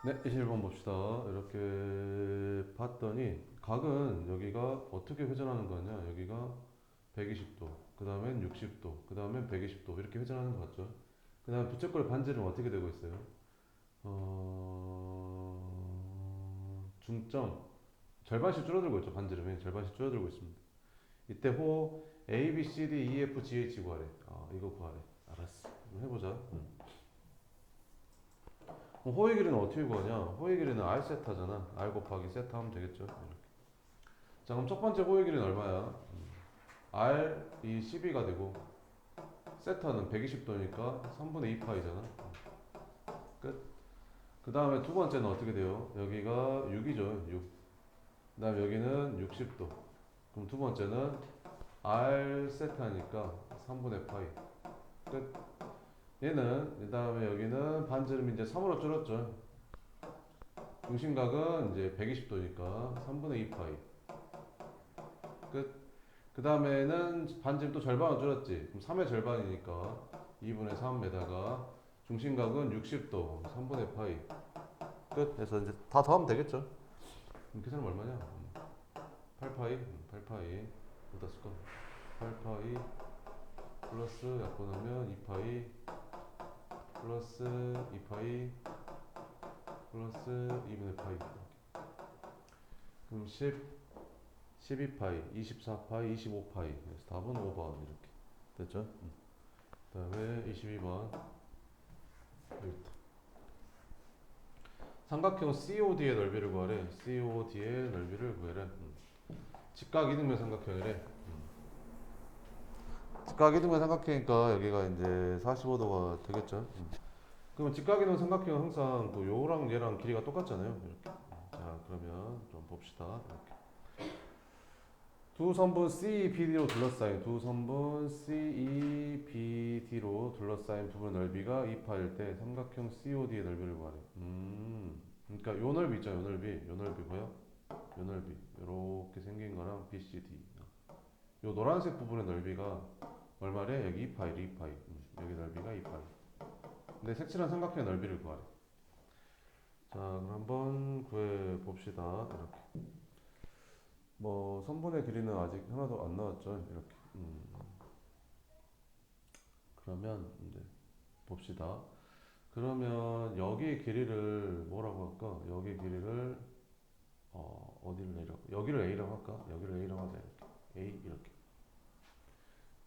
네, 21번 봅시다. 이렇게 봤더니 각은 여기가 어떻게 회전하는 거냐? 여기가 120도, 그 다음엔 60도, 그 다음엔 120도 이렇게 회전하는 거 같죠? 그 다음 부채꼴 반지름 어떻게 되고 있어요? 중점 절반씩 줄어들고 있죠. 반지름이 절반씩 줄어들고 있습니다. 이때 호 A, B, C, D, E, F, G, H 구하래. 이거 구하래. 알았어. 그럼 해보자. 그럼 호의 길이는 어떻게 구하냐? 호의 길이는 R 세타잖아. R 곱하기 세타 하면 되겠죠. 이렇게. 자, 그럼 첫 번째 호의 길이는 얼마야? R이 12가 되고 세타는 120도니까 3분의 2 파이잖아. 끝. 그 다음에 두 번째는 어떻게 돼요? 여기가 6이죠. 6. 그 다음에 여기는 60도. 그럼 두 번째는 R 세타니까 3분의 파이. 끝. 얘는 그 다음에 여기는 반지름이 이제 3으로 줄었죠. 중심각은 이제 120도니까 3분의 2 파이. 끝. 그 다음에는 반지름 또 절반으로 줄었지. 그럼 3의 절반이니까 2분의 3에다가 중심각은 60도 3분의 파이. 끝. 해서 이제 다 더하면 되겠죠. 그럼 계산은 얼마냐? 8파이 8파이 어디다 쓸까? 8파이 플러스 약분하면 2파이 플러스 2파이 플러스 2분의 파이. 그럼 10 12파이 24파이 25파이. 그래서 답은 5번 이렇게 됐죠? 그 다음에 22번 여기 있다. 삼각형 COD의 넓이를 구하래. COD의 넓이를 구해래. 직각 이등변 삼각형이래. 직각 이등변 삼각형이니까 여기가 이제 45도가 되겠죠. 그러면 직각 이등 삼각형은 항상 또 요랑 얘랑 길이가 똑같잖아요. 이렇게. 자, 그러면 좀 봅시다. 이렇게. 두 선분 CEBD로 둘러싸인 두 선분 CEBD로 둘러싸인 부분 넓이가 2파일 때 삼각형 COD의 넓이를 구하래. 그러니까 요 넓이 있죠, 요 넓이, 요 넓이고요, 요 넓이, 요렇게 생긴 거랑 BCD. 요 노란색 부분의 넓이가 얼마래? 여기 2파일, 2파일. 여기 넓이가 2파일. 근데 색칠한 삼각형의 넓이를 구하래. 자, 그럼 한번 구해 봅시다. 이렇게. 뭐 선분의 길이는 아직 하나도 안 나왔죠. 이렇게. 그러면 이제 봅시다. 그러면 여기의 길이를 뭐라고 할까? 여기 길이를 어디를 A라고? 여기를 A라고 할까? 여기를 A라고 하자. 이렇게. A 이렇게.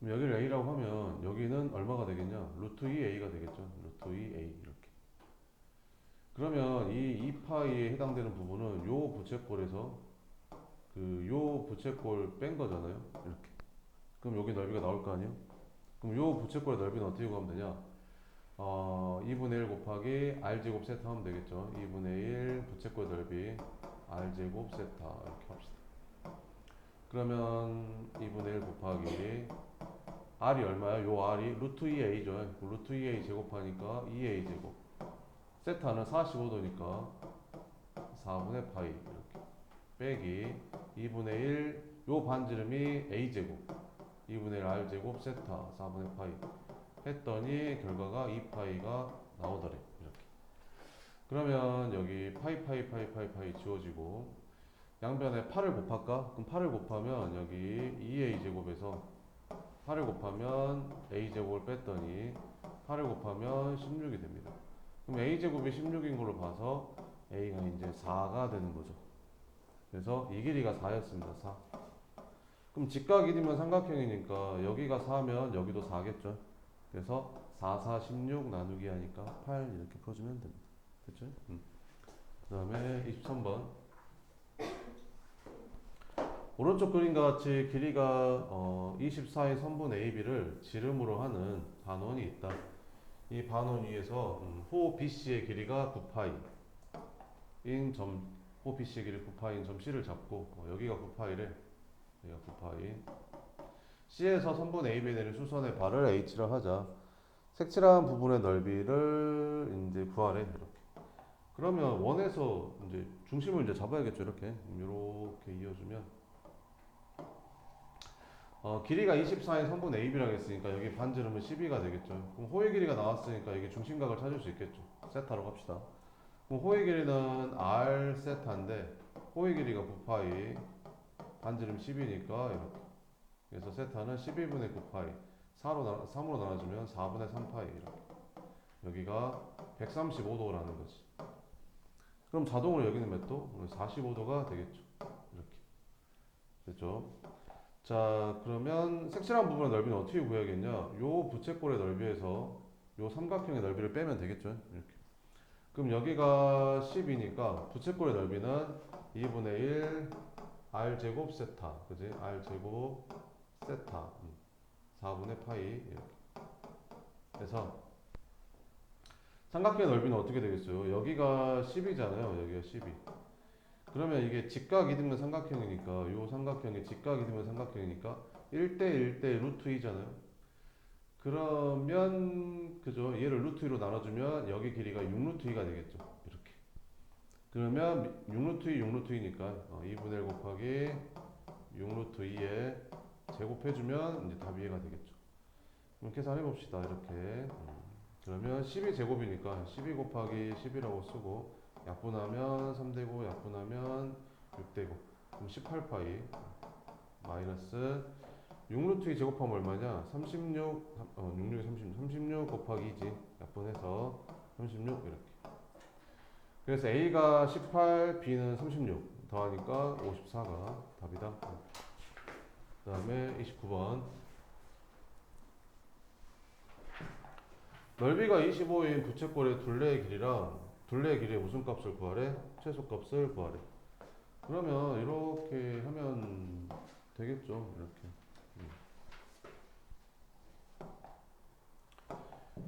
그럼 여기를 A라고 하면 여기는 얼마가 되겠냐? 루트 2A가 되겠죠. 루트 2A 이렇게. 그러면 이 2파이에 해당되는 부분은 요 부채꼴에서 그 요 부채꼴 뺀 거잖아요. 이렇게. 그럼 여기 넓이가 나올 거 아니에요? 그럼 요 부채꼴의 넓이는 어떻게 구하면 되냐? 2분의 1 곱하기 r제곱 세타 하면 되겠죠. 2분의 1 부채꼴 넓이 r제곱 세타 이렇게 합시다. 그러면 2분의 1 곱하기 r이 얼마야? 요 r이 루트 2a죠. 루트 2a 제곱하니까 2a 제곱. 세타는 45도니까 4분의 파이 이렇게. 빼기 2분의 1 요 반지름이 a 제곱. 2분의 1 r 제곱 세타 4분의 파이. 했더니 결과가 2파이가 나오더래. 이렇게. 그러면 여기 파이 지워지고 양변에 8을 곱할까? 그럼 8을 곱하면 여기 2a 제곱에서 8을 곱하면 a 제곱을 뺐더니 8을 곱하면 16이 됩니다. 그럼 a 제곱이 16인 걸로 봐서 a가 이제 4가 되는 거죠. 그래서 이 길이가 4였습니다. 4. 그럼 직각 이등변 삼각형이니까 여기가 4면 여기도 4겠죠. 그래서 4, 4, 16 나누기 하니까 8 이렇게 풀어주면 됩니다. 됐죠? 그 다음에 23번. 오른쪽 그림과 같이 길이가 24인 선분 AB를 지름으로 하는 반원이 있다. 이 반원 위에서 호 BC의 길이가 9파이인 점, 호 BC의 길이 9파이인 점 C를 잡고 여기가 9파이래. 여기가 9파이. C에서 선분 AB에 내린 수선의 발을 H라 하자. 색칠한 부분의 넓이를 이제 구하래. 이렇게. 그러면 원에서 이제 중심을 이제 잡아야겠죠. 이렇게 이어주면 길이가 24인 선분 AB라고 했으니까 여기 반지름은 12가 되겠죠. 그럼 호의 길이가 나왔으니까 이게 중심각을 찾을 수 있겠죠. 세타로 갑시다. 그럼 호의 길이는 r 세타인데 호의 길이가 9파이, 반지름 10이니까 이렇게. 그래서 세타는 12분의 9파이. 3으로 나눠주면 4분의 3파이 이렇게. 여기가 135도라는 거지. 그럼 자동으로 여기는 몇 도? 45도가 되겠죠. 이렇게. 됐죠? 자, 그러면 색칠한 부분의 넓이는 어떻게 구해야겠냐? 요 부채꼴의 넓이에서 요 삼각형의 넓이를 빼면 되겠죠? 이렇게. 그럼 여기가 10이니까 부채꼴의 넓이는 2분의 1 r 제곱 세타, 그지? r 제곱 세타 4분의 파이 이렇게. 그래서 삼각형의 넓이는 어떻게 되겠어요? 여기가 10이잖아요. 여기가 12. 그러면 이게 직각 이등변 삼각형이니까 요 삼각형이 직각 이등변 삼각형이니까 1대 1대 루트 2잖아요. 그러면 그죠? 얘를 루트 2로 나눠주면 여기 길이가 6루트 2가 되겠죠. 이렇게. 그러면 6루트 2, 6루트 2니까 2분의 1 곱하기 6루트 2에 제곱해주면 이제 답이 얘가 되겠죠. 그럼 계산해 봅시다. 이렇게. 그러면 12제곱이니까 12 곱하기 10이라고 쓰고 약분하면 3되고 약분하면 6되고 그럼 18파이 마이너스 6루트 2 제곱하면 얼마냐? 36, 66이 36 곱하기 2지. 약분해서 36 이렇게. 그래서 A가 18, B는 36 더하니까 54가 답이다. 그 다음에 29번. 넓이가 25인 부채꼴의 둘레의 길이랑 둘레의 길이의 무슨 값을 구하래? 최소값을 구하래. 그러면 이렇게 하면 되겠죠. 이렇게.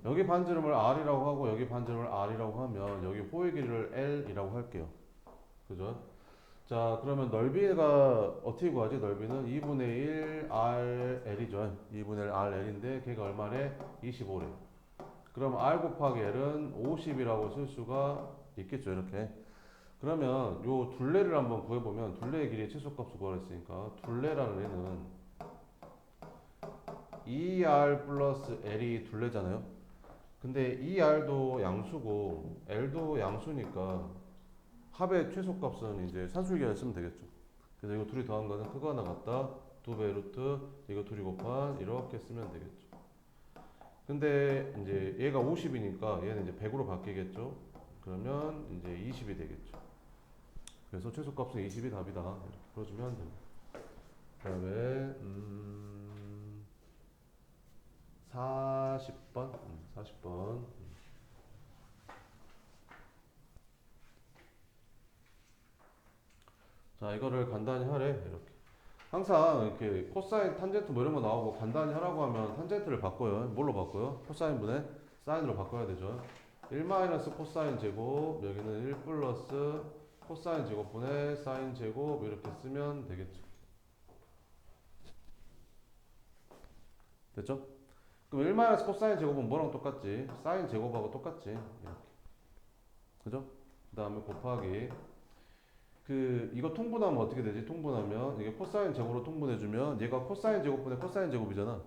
여기 반지름을 R이라고 하고 여기 반지름을 R이라고 하면 여기 호의 길이를 L이라고 할게요. 그죠? 자, 그러면 넓이가 어떻게 구하지? 넓이는 2분의 1 RL이죠. 2분의 1 RL인데 걔가 얼마래? 25래. 그럼 R 곱하기 L은 50이라고 쓸 수가 있겠죠. 이렇게. 그러면 요 둘레를 한번 구해보면 둘레의 길이의 최소값을 구하랬으니까 둘레라는 애는 2R 플러스 L이 둘레잖아요. 근데 2R도 양수고 L도 양수니까 합의 최소값은 이제 산술기하에 쓰면 되겠죠. 그래서 이거 둘이 더한 거는 크거 하나 같다. 2배 루트 이거 둘이 곱한 이렇게 쓰면 되겠죠. 근데 이제 얘가 50이니까 얘는 이제 100으로 바뀌겠죠. 그러면 이제 20이 되겠죠. 그래서 최소값은 20이 답이다. 이렇게 풀어주면 됩니다. 그 다음에 40번 40번 자, 이거를 간단히 하래. 이렇게. 항상 이렇게 코사인, 탄젠트 뭐 이런 거 나오고 간단히 하라고 하면 탄젠트를 바꿔요. 뭘로 바꿔요? 코사인분의 사인으로 바꿔야 되죠. 1 마이너스 코사인 제곱, 여기는 1 플러스 코사인 제곱분의 사인 제곱 이렇게 쓰면 되겠죠. 됐죠? 그럼 1 마이너스 코사인 제곱은 뭐랑 똑같지? 사인 제곱하고 똑같지. 이렇게. 그죠? 그 다음에 곱하기 이거 통분하면 어떻게 되지? 통분하면 이게 코사인 제곱으로 통분해주면 얘가 코사인 제곱분의 코사인 제곱이잖아.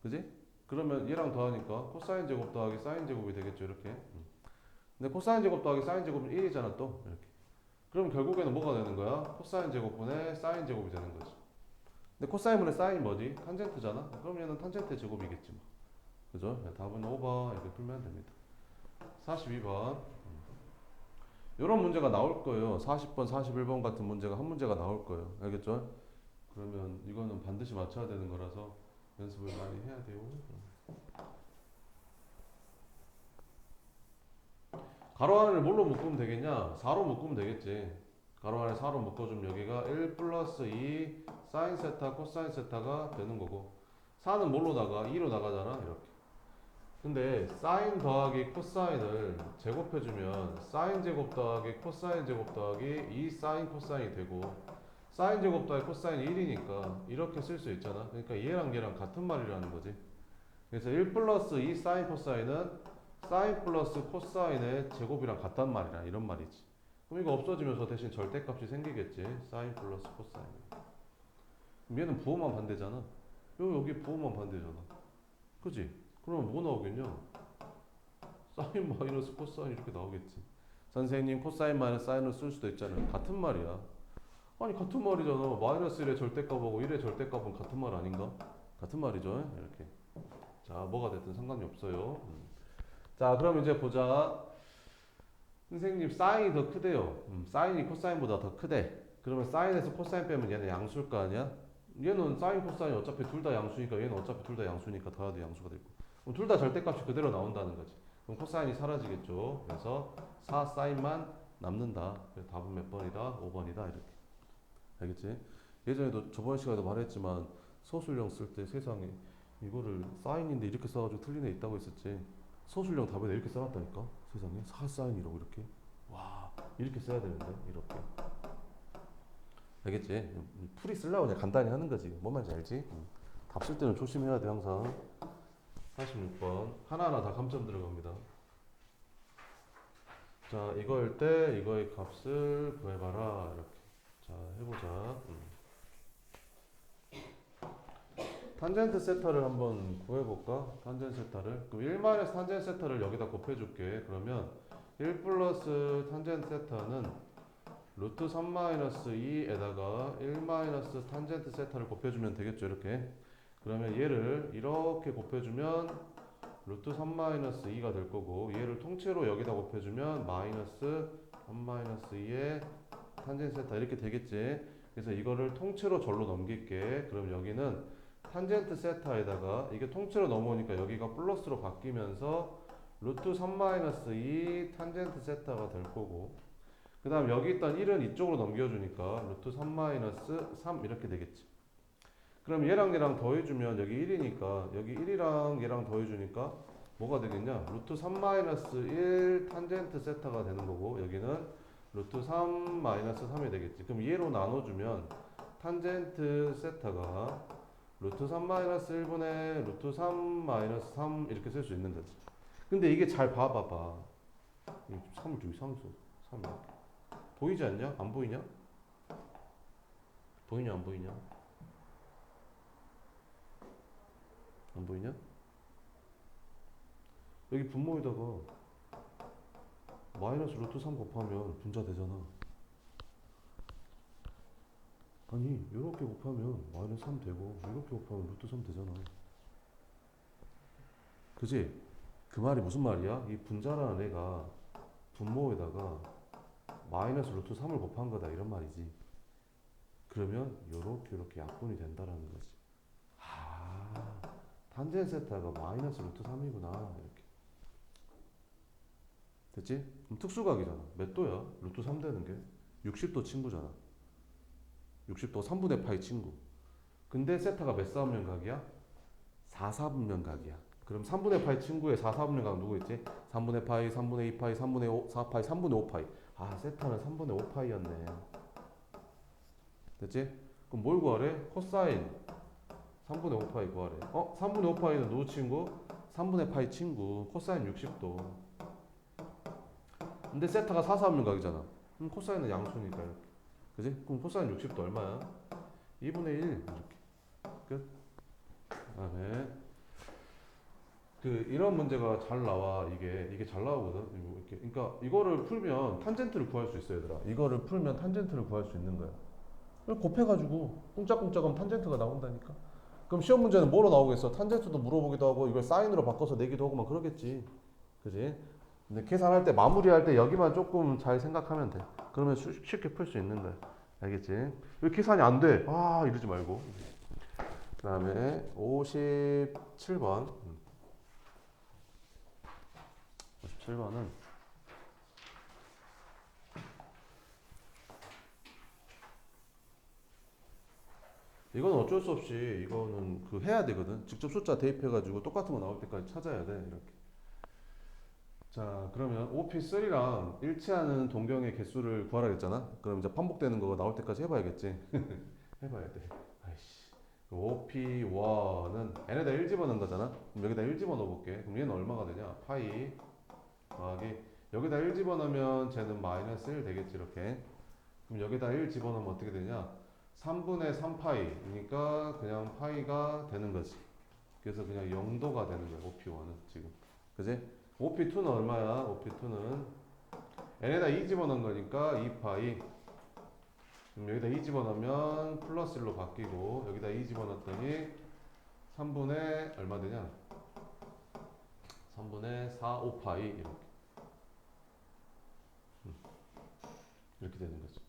그지? 그러면 얘랑 더하니까 코사인 제곱 더하기 사인 제곱이 되겠죠. 이렇게. 근데 코사인 제곱 더하기 사인 제곱은 1이잖아 또. 이렇게. 그럼 결국에는 뭐가 되는 거야? 코사인 제곱분의 사인 제곱이 되는 거지. 근데 코사인분의 사인이 뭐지? 탄젠트잖아. 그럼 얘는 탄젠트 제곱이겠지 뭐. 그죠? 답은 5번 이렇게 풀면 됩니다. 42번. 이런 문제가 나올 거예요. 40번, 41번 같은 문제가 한 문제가 나올 거예요. 알겠죠? 그러면 이거는 반드시 맞춰야 되는 거라서 연습을 많이 해야 돼요. 가로 안을 뭘로 묶으면 되겠냐? 4로 묶으면 되겠지. 가로 안에 4로 묶어주면 여기가 1 플러스 2 사인 세타 코사인 세타가 되는 거고 4는 뭘로 나가? 2로 나가잖아. 이렇게. 근데 사인 더하기 코사인을 제곱해주면 사인 제곱 더하기 코사인 제곱 더하기 2 사인 코사인이 되고 사인 제곱 더하기 코사인이 1이니까 이렇게 쓸 수 있잖아. 그러니까 얘랑 얘랑 같은 말이라는 거지. 그래서 1 플러스 2 사인 코사인은 사인 플러스 코사인의 제곱이랑 같단 말이라 이런 말이지. 그럼 이거 없어지면서 대신 절대값이 생기겠지. 사인 플러스 코사인. 그럼 얘는 부호만 반대잖아. 여기 부호만 반대잖아. 그지? 그러면 뭐 나오겠냐? 사인 마이너스 코사인 이렇게 나오겠지. 선생님 코사인 마이너스 사인으로 쓸 수도 있잖아요. 같은 말이야. 아니 같은 말이잖아. 마이너스 1의 절대값하고 1의 절대값은 같은 말 아닌가? 같은 말이죠. 이렇게. 자, 뭐가 됐든 상관이 없어요. 자, 그럼 이제 보자. 선생님 사인이 더 크대요. 사인이 코사인보다 더 크대. 그러면 사인에서 코사인 빼면 얘는 양수일 거 아니야? 얘는 사인 코사인이 어차피 둘 다 양수니까 얘는 어차피 둘 다 양수니까 더해도 양수가 되고. 그럼 둘 다 절대값이 그대로 나온다는 거지. 그럼 코사인이 사라지겠죠. 그래서 4 사인만 남는다. 그래서 답은 몇 번이다? 5번이다. 이렇게. 알겠지? 예전에도 저번 시간에도 말했지만 서술형 쓸 때 세상에 이거를 사인인데 이렇게 써가지고 틀린 애 있다고 했었지. 서술형 답에다 이렇게 써놨다니까. 세상에 4 사인이라고 이렇게. 와, 이렇게 써야 되는데 이렇게. 알겠지? 풀이 쓰려고 그냥 간단히 하는 거지. 뭔 말인지 알지? 답 쓸 때는 조심해야 돼 항상. 46번 하나하나 다 감점 들어갑니다. 자, 이거일 때 이거의 값을 구해봐라. 이렇게. 자, 해보자. 탄젠트 세타를 한번 구해볼까? 탄젠트 세타를. 그럼 1 탄젠트 세타를 여기다 곱해줄게. 그러면 1 플러스 탄젠트 세타는 루트 3 2에다가 1 탄젠트 세타를 곱해주면 되겠죠. 이렇게. 그러면 얘를 이렇게 곱해주면 루트 3 2가 될 거고, 얘를 통째로 여기다 곱해주면 마이너스 3 2의 탄젠트 세타 이렇게 되겠지. 그래서 이거를 통째로 절로 넘길게. 그럼 여기는 탄젠트 세타에다가 이게 통째로 넘어오니까 여기가 플러스로 바뀌면서 루트 3 2 탄젠트 세타가 될 거고, 그 다음 여기 있던 1은 이쪽으로 넘겨주니까 루트 3 3 이렇게 되겠지. 그럼 얘랑 얘랑 더해주면 여기 1이니까 여기 1이랑 얘랑 더해주니까 뭐가 되겠냐? 루트 3 1 탄젠트 세타가 되는 거고, 여기는 루트 3 3이 되겠지. 그럼 얘로 나눠주면 탄젠트 세타가 루트 3 1분의 루트 3 3 이렇게 쓸 수 있는 거지. 근데 이게 잘 봐봐봐. 3을 저기 3을 써. 3 이렇게. 보이지 않냐? 안 보이냐? 보이냐 안 보이냐? 안 보이냐? 여기 분모에다가 마이너스 루트 3 곱하면 분자 되잖아. 아니 이렇게 곱하면 마이너스 3 되고 이렇게 곱하면 루트 3 되잖아. 그지? 그 말이 무슨 말이야? 이 분자라는 애가 분모에다가 마이너스 루트 3을 곱한 거다 이런 말이지. 그러면 요렇게 약분이 된다라는 거지. 아, 탄젠 세타가 마이너스 루트 3이구나 이렇게. 됐지? 그럼 특수각이잖아. 몇 도야? 루트 3 되는 게 60도 친구잖아. 60도 3분의 파이 친구. 근데 세타가 몇 사분면 각이야? 4, 4분면 각이야. 그럼 3분의 파이 친구의 4, 4분면 각 누구 있지? 3분의 파이, 3분의 2파이, 3분의 5, 4파이, 3분의 5파이. 아, 세타는 3분의 5파이였네. 됐지? 그럼 뭘 구하래? 코사인 3분의 5파이 구하래. 3분의 5파이는 누구 친구? 3분의 파이 친구. 코사인 60도. 근데 세타가 4, 4분면 각이잖아. 그럼 코사인은 양수니까 이렇게. 그지? 그럼 코사인 60도 얼마야? 2분의 1 이렇게. 끝. 그다음에 이런 문제가 잘 나와. 이게 잘 나오거든. 이렇게. 그러니까 이거를 풀면 탄젠트를 구할 수 있어, 얘들아. 이거를 풀면 탄젠트를 구할 수 있는 거야. 곱해가지고 꿍짝꿍짝 하면 탄젠트가 나온다니까. 그럼 시험 문제는 뭐로 나오겠어? 탄젠트도 물어보기도 하고 이걸 사인으로 바꿔서 내기도 하고 막 그러겠지. 그지? 근데 계산할 때 마무리할 때 여기만 조금 잘 생각하면 돼. 그러면 쉽게 풀 수 있는 거야. 알겠지? 왜 계산이 안 돼? 아, 이러지 말고. 그 다음에 57번. 57번은 이건 어쩔 수 없이 이거는 해야 되거든. 직접 숫자 대입해가지고 똑같은 거 나올 때까지 찾아야 돼. 이렇게. 자, 그러면 OP3랑 일치하는 동경의 개수를 구하라 했잖아. 그럼 이제 반복되는 거 나올 때까지 해봐야겠지. 해봐야 돼. 아이씨. OP1은 n에다 1 집어넣은 거잖아. 그럼 여기다 1 집어넣어 볼게. 그럼 얘는 얼마가 되냐? 파이 더하기 여기다 1 집어넣으면 쟤는 마이너스 1 되겠지. 이렇게. 그럼 여기다 1 집어넣으면 어떻게 되냐? 3분의 3파이니까 그냥 파이가 되는 거지. 그래서 그냥 0도가 되는 거야. OP1은 지금. 그지? OP2는 얼마야? OP2는 n에다 2 집어넣은 거니까 2파이. 그럼 여기다 2 집어넣으면 플러스 1로 바뀌고 여기다 2 집어넣었더니 3분의 얼마 되냐? 3분의 4 5파이 이렇게 되는 거죠.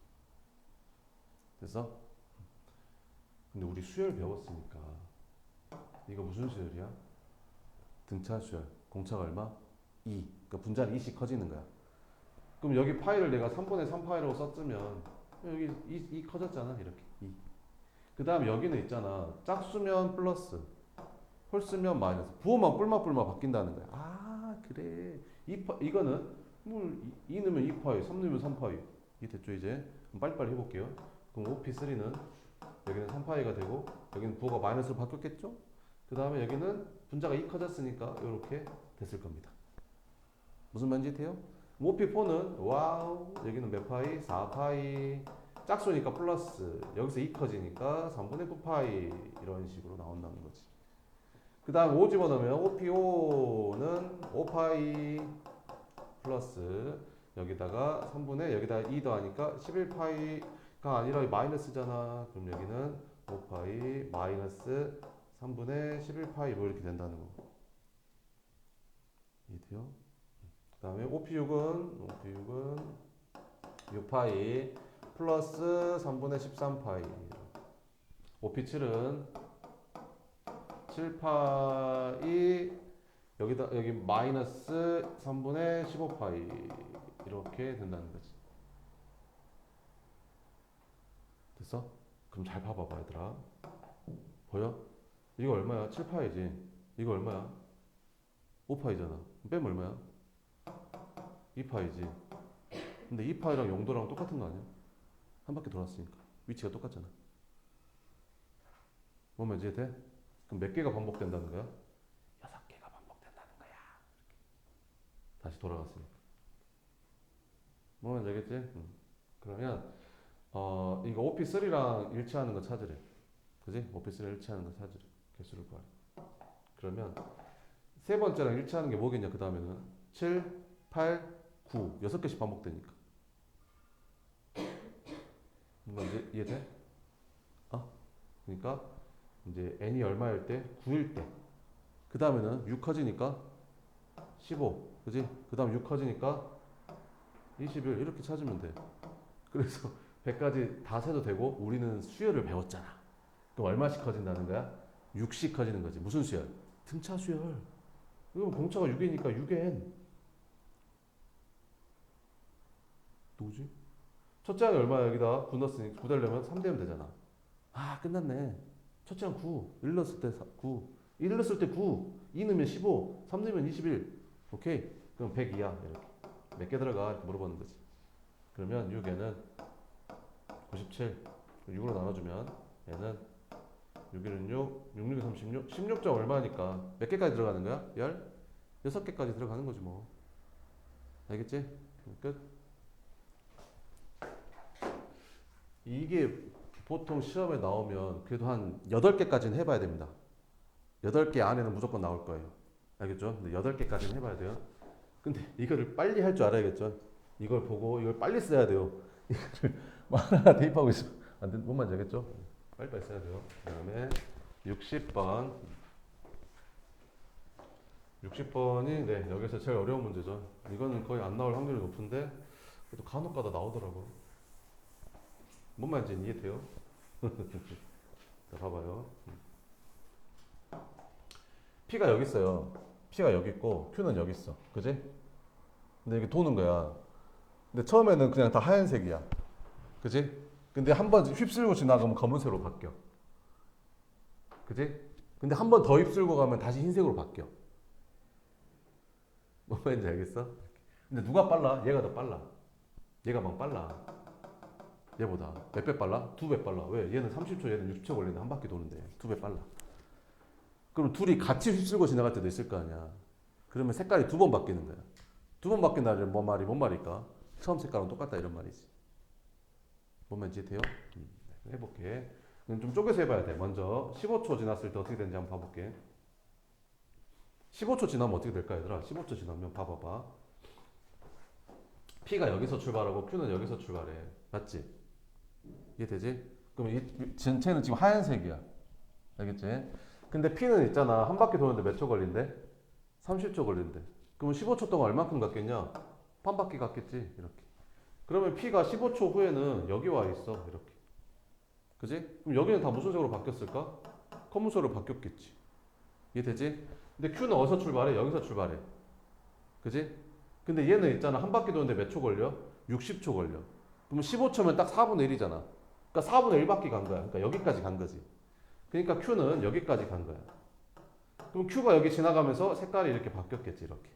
됐어? 근데 우리 수열 배웠으니까 이거 무슨 수열이야? 등차 수열. 공차가 얼마? 2. 그러니까 분자는 2씩 커지는 거야. 그럼 여기 파이를 내가 3분의 3파이라고 썼으면 여기 2 커졌잖아. 이렇게 2. 그 다음에 여기는 있잖아. 짝수면 플러스 홀수면 마이너스. 부호만 뿔마 바뀐다는 거야. 아 그래. 이거는 뭐 2 넣으면 2파이 3 넣으면 3파이 이게 됐죠 이제. 그럼 빨리빨리 해볼게요. 그럼 OP3는 여기는 3파이가 되고 여기는 부호가 마이너스로 바뀌었겠죠? 그 다음에 여기는 분자가 2 커졌으니까 이렇게 됐을 겁니다. 무슨 말인지 돼요? OP4는 와우 여기는 몇 파이? 4파이 짝수니까 플러스 여기서 2 커지니까 3분의 9파이 이런 식으로 나온다는 거지. 그 다음 5 집어넣으면 OP5는 5파이 플러스 여기다가 3분의 여기다 2 더하니까 11파이가 아니라 마이너스잖아. 그럼 여기는 5파이 마이너스 3분의 11파이 뭐 이렇게 된다는 거. 이해돼요? 그 다음에 OP6은 6파이 플러스 3분의 13파이. OP7은 7파이 여기 마이너스 3분의 15파이 이렇게 된다는 거지. 됐어? 그럼 잘 봐봐봐 얘들아. 보여? 이거 얼마야? 7파이지. 이거 얼마야? 5파이잖아. 빼면 얼마야? 2파이지. 근데 2파이랑 용도랑 똑같은 거 아니야? 한 바퀴 돌았으니까 위치가 똑같잖아. 뭔 말인지 이해 돼? 그럼 몇 개가 반복된다는 거야? 6개가 반복된다는 거야. 다시 돌아갔으니까. 뭔 말인지 알겠지? 그러면 이거 OP3랑 일치하는 거 찾으래. 그지? OP3랑 일치하는 거 찾으래. 개수를 구하래. 그러면 세 번째랑 일치하는 게 뭐겠냐? 그 다음에는 7, 8, 9 6개씩 반복되니까. 뭔지 이해돼? 그러니까 이제 n이 얼마일 때? 9일 때. 그 다음에는 6 커지니까 15. 그지? 그 다음 6 커지니까 21 이렇게 찾으면 돼. 그래서 100까지 다 세도 되고 우리는 수열을 배웠잖아. 그럼 얼마씩 커진다는 거야? 6씩 커지는 거지. 무슨 수열? 등차 수열. 이거 공차가 6이니까 6n. 누구지? 첫째 항이 얼마야? 여기다 9 넣었으니 9 되려면 3 되면 되잖아. 아 끝났네. 첫째 항 9. 1 넣었을 때 9. 1 넣었을 때 9. 2 넣으면 15. 3 넣으면 21. 오케이. 그럼 102야. 이렇게. 몇 개 들어가? 이렇게 물어보는 거지. 그러면 6에는 97. 6으로 나눠주면 얘는 6일은 6, 6, 6이 36. 16점 얼마니까 몇 개까지 들어가는 거야? 16개까지 들어가는 거지 뭐. 알겠지? 끝. 이게 보통 시험에 나오면 그래도 한 8개까지는 해봐야 됩니다. 8개 안에는 무조건 나올 거예요. 알겠죠? 근데 8개까지는 해봐야 돼요. 근데 이거를 빨리 할 줄 알아야겠죠? 이걸 보고 이걸 빨리 써야 돼요. 이거를 하나 대입하고 있으면 안 돼. 뭔 말인지 알겠죠? 빨리빨리 써야 돼요. 그 다음에 60번. 60번이 네, 여기서 제일 어려운 문제죠. 이거는 거의 안 나올 확률이 높은데 그래도 간혹 가다 나오더라고. 뭔 말인지 이해돼요? 자, 봐봐요. P가 여기 있어요. P가 여기 있고 Q는 여기 있어. 그지? 근데 이게 도는 거야. 근데 처음에는 그냥 다 하얀색이야. 그지? 근데 한 번 휩쓸고 지나가면 검은색으로 바뀌어. 그지? 근데 한 번 더 휩쓸고 가면 다시 흰색으로 바뀌어. 뭔 말인지 알겠어? 근데 누가 빨라? 얘가 더 빨라. 얘가 막 빨라. 얘보다 몇 배 빨라? 2배 빨라. 왜? 얘는 30초, 얘는 60초 걸리는데 한 바퀴 도는데 2배 빨라. 그럼 둘이 같이 휩쓸고 지나갈 때도 있을 거 아니야. 그러면 색깔이 2번 바뀌는 거야. 2번 바뀐다는 뭔 말일까? 처음 색깔은 똑같다 이런 말이지. 뭔 말인지 돼요? 해볼게. 좀 쪼개서 해봐야 돼. 먼저 15초 지났을 때 어떻게 되는지 한번 봐볼게. 15초 지나면 어떻게 될까 얘들아? 15초 지나면 봐봐봐. P가 여기서 출발하고 Q는 여기서 출발해. 맞지? 이해되지? 그럼 이 전체는 지금 하얀색이야. 알겠지? 근데 P는 있잖아. 한 바퀴 도는데 몇 초 걸린대? 30초 걸린대. 그러면 15초 동안 얼마큼 갔겠냐? 한 바퀴 갔겠지. 이렇게. 그러면 P가 15초 후에는 여기 와 있어. 이렇게. 그지? 그럼 여기는 다 무슨 색으로 바뀌었을까? 검은색으로 바뀌었겠지. 이해되지? 근데 Q는 어디서 출발해? 여기서 출발해. 그지? 근데 얘는 있잖아. 한 바퀴 도는데 몇 초 걸려? 60초 걸려. 그러면 15초면 딱 4분의 1이잖아. 그러니까 4분의 1바퀴 간 거야. 그러니까 여기까지 간 거지. 그러니까 Q는 여기까지 간 거야. 그럼 Q가 여기 지나가면서 색깔이 이렇게 바뀌었겠지. 이렇게.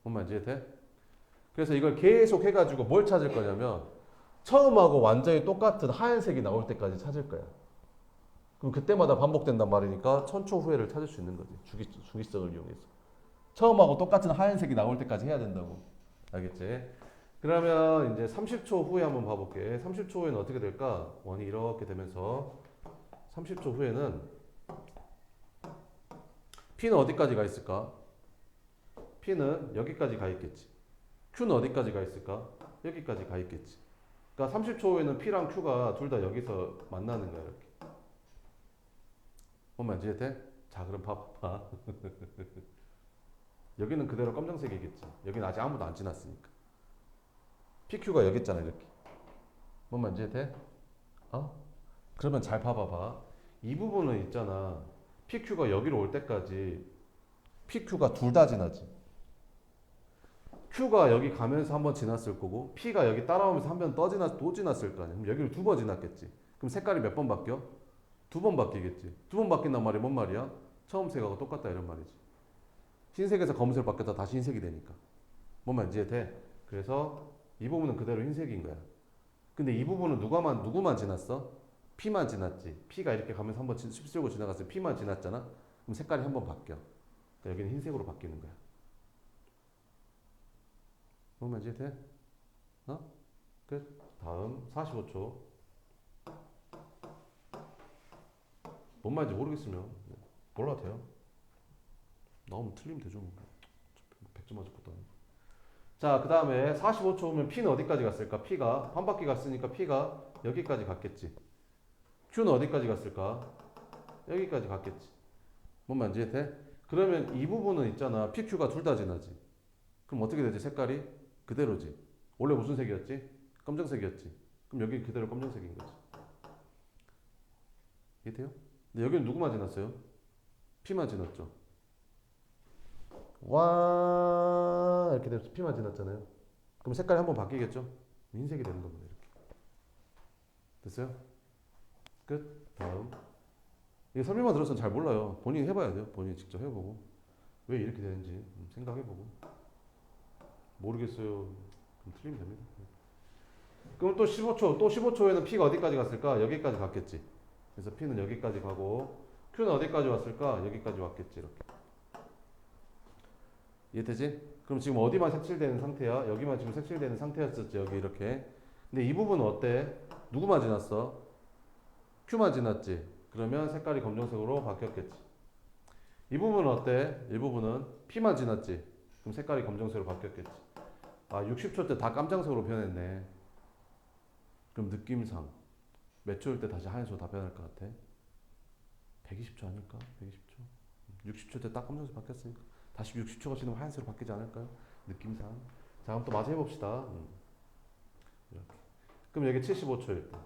뭔 말인지 이해돼? 그래서 이걸 계속 해가지고 뭘 찾을 거냐면 처음하고 완전히 똑같은 하얀색이 나올 때까지 찾을 거야. 그럼 그때마다 반복된단 말이니까 1000초 후회를 찾을 수 있는 거지. 주기성을 이용해서. 처음하고 똑같은 하얀색이 나올 때까지 해야 된다고. 알겠지? 그러면 이제 30초 후에 한번 봐볼게. 30초 후에는 어떻게 될까? 원이 이렇게 되면서 30초 후에는 P는 어디까지 가 있을까? P는 여기까지 가 있겠지. Q는 어디까지 가 있을까? 여기까지 가 있겠지. 그러니까 30초 후에는 P랑 Q가 둘 다 여기서 만나는 거야. 이렇게. 뭔 말인지 이해돼? 자, 그럼 봐봐. 여기는 그대로 검정색이겠지. 여기는 아직 아무도 안 지났으니까. PQ가 여기 있잖아, 이렇게. 뭔 말인지 이해돼? 어? 그러면 잘 봐봐봐. 이 부분은 있잖아. PQ가 여기로 올 때까지 PQ가 둘 다 지나지. Q가 여기 가면서 한 번 지났을 거고 P가 여기 따라오면서 한 번 또 지났을 거 아니야. 그럼 여기를 두 번 지났겠지. 그럼 색깔이 몇 번 바뀌어? 두 번 바뀌겠지. 두 번 바뀐단 말이 뭔 말이야? 처음 색하고 똑같다 이런 말이지. 흰색에서 검은색 바뀌었다 다시 흰색이 되니까. 뭔 말인지 돼? 그래서 이 부분은 그대로 흰색인 거야. 근데 이 부분은 누구만 지났어? P만 지났지. P가 이렇게 가면서 한번 휩쓸고 지나갔을 때 P만 지났잖아. 그럼 색깔이 한 번 바뀌어. 그러니까 여기는 흰색으로 바뀌는 거야. 뭔 말인지 돼? 어? 끝. 다음 45초. 뭔 말인지 모르겠으면 몰라도 돼요. 나오면 틀리면 되죠. 100점 맞을 것도 아니고. 자, 그 다음에 45초 오면 P는 어디까지 갔을까? P가 한 바퀴 갔으니까 P가 여기까지 갔겠지. Q는 어디까지 갔을까? 여기까지 갔겠지. 뭔 말인지 돼? 그러면 이 부분은 있잖아. PQ가 둘 다 지나지. 그럼 어떻게 되지? 색깔이 그대로지. 원래 무슨 색이었지? 검정색이었지. 그럼 여기 그대로 검정색인 거지. 이해돼요? 근데 여기는 누구만 지났어요? P만 지났죠. 와 이렇게 돼서 P만 지났잖아요. 그럼 색깔이 한번 바뀌겠죠? 흰색이 되는 겁니다. 이렇게. 됐어요? 끝. 다음. 이게 설명만 들었으면 잘 몰라요. 본인이 해봐야 돼요. 본인이 직접 해보고 왜 이렇게 되는지 생각해보고 모르겠어요. 그럼 틀리면 됩니다. 그럼 또 15초, 또 15초에는 P가 어디까지 갔을까? 여기까지 갔겠지. 그래서 P는 여기까지 가고 Q는 어디까지 왔을까? 여기까지 왔겠지. 이렇게. 이해되지? 그럼 지금 어디만 색칠되는 상태야? 여기만 지금 색칠되는 상태였었지. 여기 이렇게. 근데 이 부분은 어때? 누구만 지났어? Q만 지났지. 그러면 색깔이 검정색으로 바뀌었겠지. 이 부분은 어때? 이 부분은 P만 지났지. 그럼 색깔이 검정색으로 바뀌었겠지. 아, 60초 때 다 깜장색으로 변했네. 그럼 느낌상 몇 초일 때 다시 하얀색으로 다 변할 것 같아? 120초 아닐까? 120초? 60초 때 딱 검정색 바뀌었으니까 다시 60초가 지나면 하얀색으로 바뀌지 않을까요? 느낌상. 자, 그럼 또 마저 해봅시다. 이렇게. 그럼 여기 75초일 때.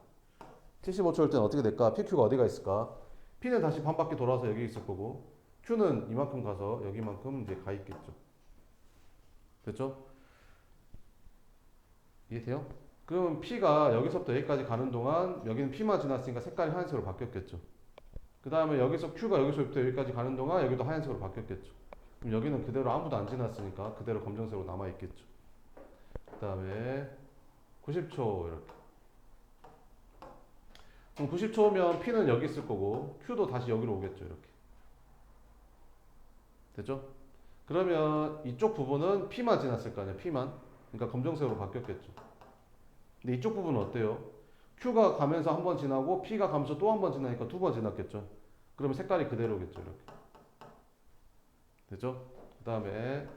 75초일 때는 어떻게 될까? PQ가 어디가 있을까? P는 다시 반 바퀴 돌아서 여기 있을 거고 Q는 이만큼 가서 여기만큼 이제 가 있겠죠. 됐죠? 이해돼요? 그러면 P가 여기서부터 여기까지 가는 동안 여기는 P만 지났으니까 색깔이 하얀색으로 바뀌었겠죠. 그 다음에 여기서 Q가 여기서부터 여기까지 가는 동안 여기도 하얀색으로 바뀌었겠죠. 그럼 여기는 그대로 아무도 안 지났으니까 그대로 검정색으로 남아있겠죠. 그 다음에 90초 이렇게. 그럼 90초면 P는 여기 있을 거고 Q도 다시 여기로 오겠죠. 이렇게. 됐죠? 그러면 이쪽 부분은 P만 지났을 거 아니야. P만. 그러니까 검정색으로 바뀌었겠죠. 근데 이쪽 부분은 어때요? Q가 가면서 한 번 지나고 P가 가면서 또 한 번 지나니까 두 번 지났겠죠. 그러면 색깔이 그대로겠죠. 이렇게. 됐죠? 그 다음에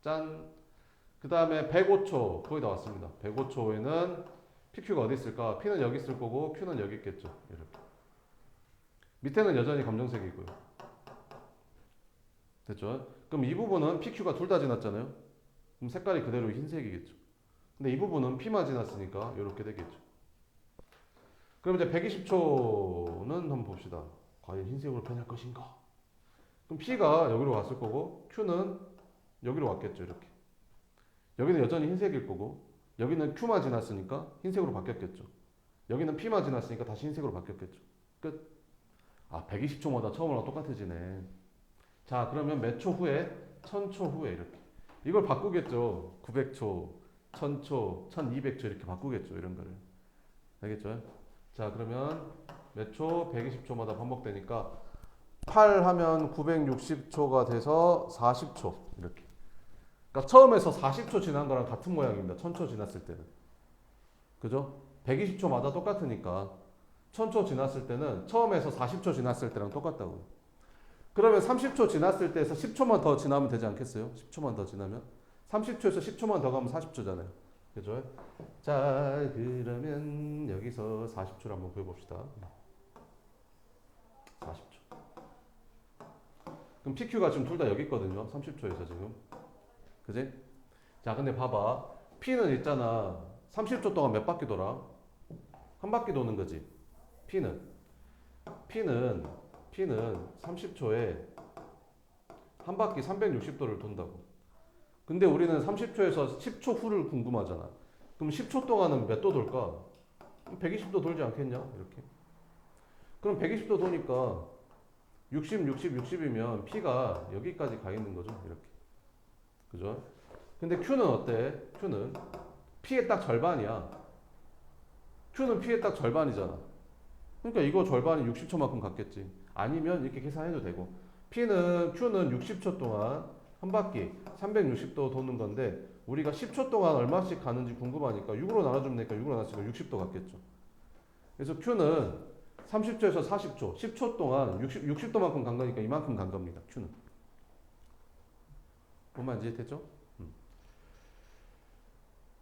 짠. 그 다음에 105초 거의 다 왔습니다. 105초에는 PQ가 어디 있을까? P는 여기 있을 거고 Q는 여기 있겠죠. 이렇게. 밑에는 여전히 검정색이고요. 됐죠? 그럼 이 부분은 PQ가 둘 다 지났잖아요. 그럼 색깔이 그대로 흰색이겠죠. 근데 이 부분은 P만 지났으니까 이렇게 되겠죠. 그럼 이제 120초는 한번 봅시다. 과연 흰색으로 변할 것인가? 그럼 P가 여기로 왔을 거고 Q는 여기로 왔겠죠. 이렇게. 여기는 여전히 흰색일 거고 여기는 Q만 지났으니까 흰색으로 바뀌었겠죠. 여기는 P만 지났으니까 다시 흰색으로 바뀌었겠죠. 끝. 아, 120초마다 처음으로 똑같아지네. 자, 그러면 몇 초 후에? 1000초 후에 이렇게. 이걸 바꾸겠죠. 900초, 1000초, 1200초 이렇게 바꾸겠죠. 이런 거를. 알겠죠? 자, 그러면 몇 초? 120초마다 반복되니까 8 하면 960초가 돼서 40초 이렇게. 그러니까 처음에서 40초 지난 거랑 같은 모양입니다. 1000초 지났을 때는. 그죠? 120초마다 똑같으니까 1000초 지났을 때는 처음에서 40초 지났을 때랑 똑같다고요. 그러면 30초 지났을 때에서 10초만 더 지나면 되지 않겠어요? 10초만 더 지나면 30초에서 10초만 더 가면 40초잖아요. 그죠? 자, 그러면 여기서 40초를 한번 구해봅시다. 40초. 그럼 PQ가 지금 둘 다 여기 있거든요. 30초에서 지금. 그지? 자, 근데 봐봐. P는 있잖아. 30초 동안 몇 바퀴 돌아? 한 바퀴 도는 거지. P는 30초에 한 바퀴 360도를 돈다고. 근데 우리는 30초에서 10초 후를 궁금하잖아. 그럼 10초 동안은 몇 도 돌까? 120도 돌지 않겠냐? 이렇게. 그럼 120도 도니까 60, 60, 60이면 P가 여기까지 가 있는 거죠. 이렇게. 그죠? 근데 Q는 어때? Q는 P의 딱 절반이야. Q는 P의 딱 절반이잖아. 그러니까 이거 절반이 60초만큼 갔겠지. 아니면 이렇게 계산해도 되고. Q는 60초 동안 한 바퀴 360도 도는 건데 우리가 10초 동안 얼마씩 가는지 궁금하니까 6으로 나눠주면 되니까 6으로 나눠주니까 60도 갔겠죠. 그래서 Q는 30초에서 40초, 10초 동안 60도만큼 간 거니까 이만큼 간 겁니다. Q는. 뭔 말인지 이해됐죠?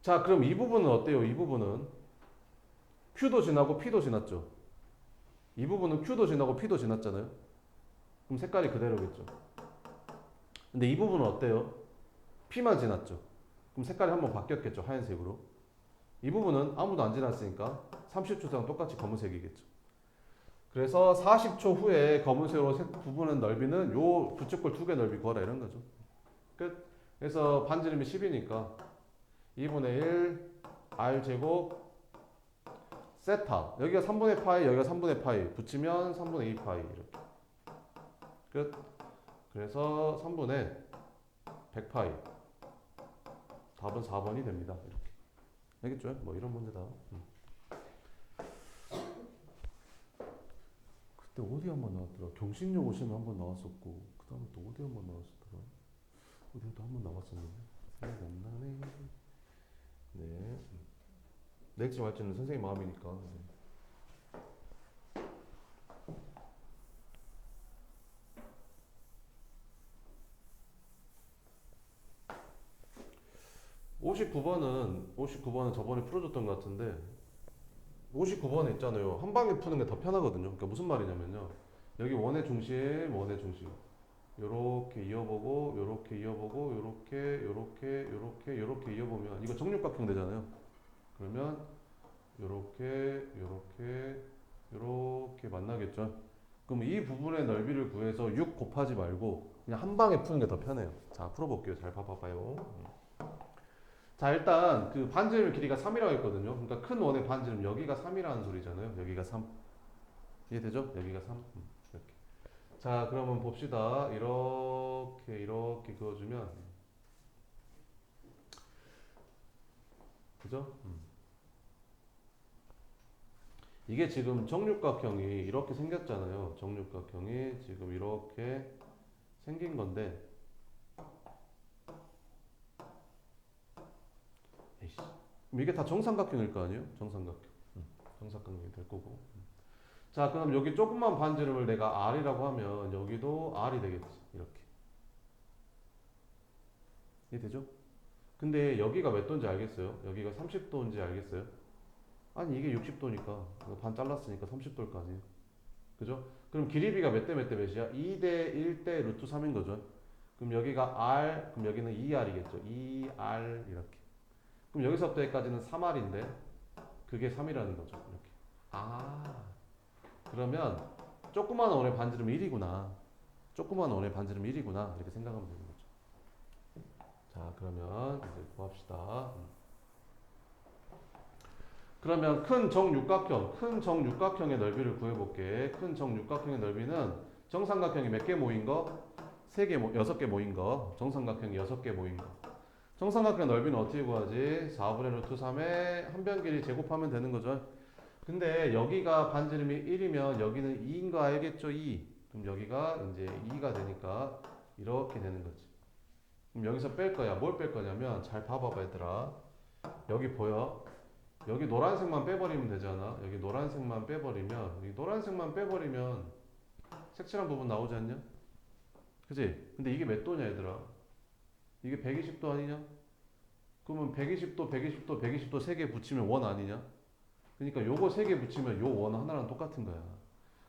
자, 그럼 이 부분은 어때요? 이 부분은 Q도 지나고 P도 지났죠. 이 부분은 Q도 지나고 P도 지났잖아요. 그럼 색깔이 그대로겠죠. 근데 이 부분은 어때요? P만 지났죠. 그럼 색깔이 한번 바뀌었겠죠. 하얀색으로. 이 부분은 아무도 안 지났으니까 30초랑 똑같이 검은색이겠죠. 그래서 40초 후에 검은색으로 부분의 넓이는 요 부채꼴 2개 넓이 구하라 이런 거죠. 끝. 그래서 반지름이 10이니까 2분의 1 r 제곱 세타. 여기가 3분의 파이, 여기가 3분의 파이. 붙이면 3분의 2 파이 이렇게. 끝. 그래서 3분의 100 파이. 답은 4번이 됩니다. 이렇게. 알겠죠? 뭐 이런 문제다. 그때 어디 한번 나왔더라? 경신여고 오시면 한번 나왔었고, 그 다음에 또 어디 한번 나왔었더라? 어디도 한번 나왔었는데 생각이 안 나네. 네. 낼지 말지는 선생님 마음이니까. 네. (59번은) 저번에 풀어줬던 것 같은데 59번에 있잖아요. 한 방에 푸는 게 더 편하거든요. 그러니까 무슨 말이냐면요. 여기 원의 중심, 원의 중심. 요렇게 이어보고, 요렇게 이어보고, 요렇게, 요렇게, 요렇게, 요렇게 이어보면 이거 정육각형 되잖아요. 그러면 요렇게, 요렇게, 요렇게 만나겠죠. 그럼 이 부분의 넓이를 구해서 6 곱하지 말고 그냥 한 방에 푸는 게 더 편해요. 자, 풀어볼게요. 잘 봐봐요. 자, 일단 그 반지름 길이가 3이라고 했거든요. 그러니까 큰 원의 반지름 여기가 3이라는 소리잖아요. 여기가 3. 이해되죠? 여기가 3. 이렇게. 자, 그러면 봅시다. 이렇게 그어주면 그죠? 이게 지금 정육각형이 이렇게 생겼잖아요. 정육각형이 지금 이렇게 생긴 건데 에이씨. 이게 다 정삼각형일 거 아니에요? 정삼각형. 정삼각형이 될 거고. 자, 그럼 여기 조그만 반지름을 내가 R이라고 하면 여기도 R이 되겠지. 이렇게. 이해되죠? 근데 여기가 몇 도인지 알겠어요? 여기가 30도인지 알겠어요? 아니 이게 60도니까 반 잘랐으니까 30도일 거 아니에요. 그죠? 그럼 길이비가 몇 대 몇 대 몇이야? 2대 1대 루트 3인 거죠. 그럼 여기가 R, 그럼 여기는 2R이겠죠. 2R 이렇게. 그럼 여기서부터 여기까지는 3R인데 그게 3이라는 거죠. 이렇게. 아, 그러면 조그마한 원의 반지름 1이구나. 조그마한 원의 반지름 1이구나. 이렇게 생각하면 되는 거죠. 자, 그러면 이제 구합시다. 그러면 큰 정육각형의 넓이를 구해볼게. 큰 정육각형의 넓이는 정삼각형이 몇 개 모인 거? 3개, 6개 모인 거. 정삼각형이 6개 모인 거. 정삼각형 넓이는 어떻게 구하지? 4분의 루트 3에 한 변 길이 제곱하면 되는 거죠. 근데 여기가 반지름이 1이면 여기는 2인 거 알겠죠? 2. 그럼 여기가 이제 2가 되니까 이렇게 되는 거지. 그럼 여기서 뺄 거야. 뭘 뺄 거냐면 잘 봐봐봐 얘들아. 여기 보여? 여기 노란색만 빼버리면 되잖아. 여기 노란색만 빼버리면 여기 노란색만 빼버리면 색칠한 부분 나오지 않냐? 그지? 근데 이게 몇 도냐 얘들아? 이게 120도 아니냐? 그러면 120도, 120도, 120도 3개 붙이면 원 아니냐? 그러니까 요거 3개 붙이면 요 원 하나랑 똑같은 거야.